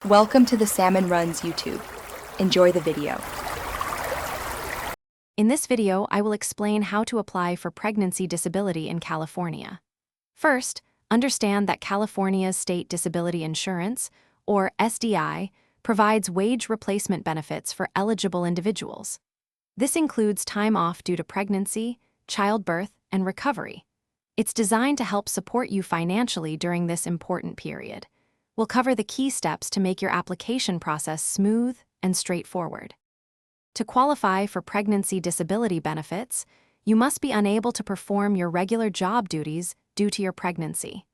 Welcome to the Salmon Runs YouTube. Enjoy the video. In this video, I will explain how to apply for pregnancy disability in California. First, understand that California's State Disability Insurance, or SDI, provides wage replacement benefits for eligible individuals. This includes time off due to pregnancy, childbirth, and recovery. It's designed to help support you financially during this important period. We'll cover the key steps to make your application process smooth and straightforward. To qualify for pregnancy disability benefits, you must be unable to perform your regular job duties due to your pregnancy.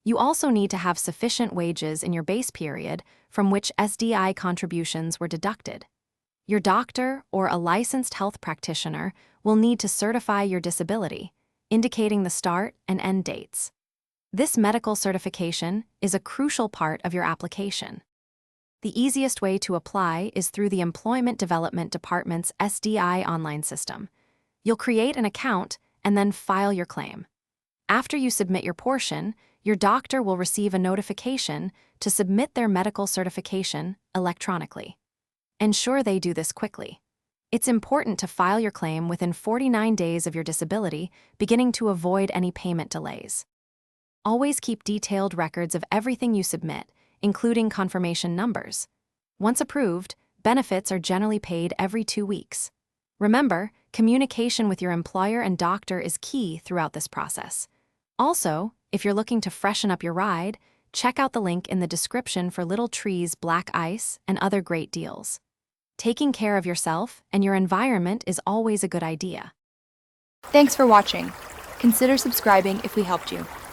You also need to have sufficient wages in your base period from which SDI contributions were deducted. Your doctor or a licensed health practitioner will need to certify your disability, indicating the start and end dates. This medical certification is a crucial part of your application. The easiest way to apply is through the Employment Development Department's SDI online system. You'll create an account and then file your claim. After you submit your portion, your doctor will receive a notification to submit their medical certification electronically. Ensure they do this quickly. It's important to file your claim within 49 days of your disability, beginning to avoid any payment delays. Always keep detailed records of everything you submit, including confirmation numbers. Once approved, benefits are generally paid every 2 weeks. Remember, communication with your employer and doctor is key throughout this process. Also, if you're looking to freshen up your ride, check out the link in the description for Little Tree's black ice and other great deals. Taking care of yourself and your environment is always a good idea. Thanks for watching. Consider subscribing if we helped you.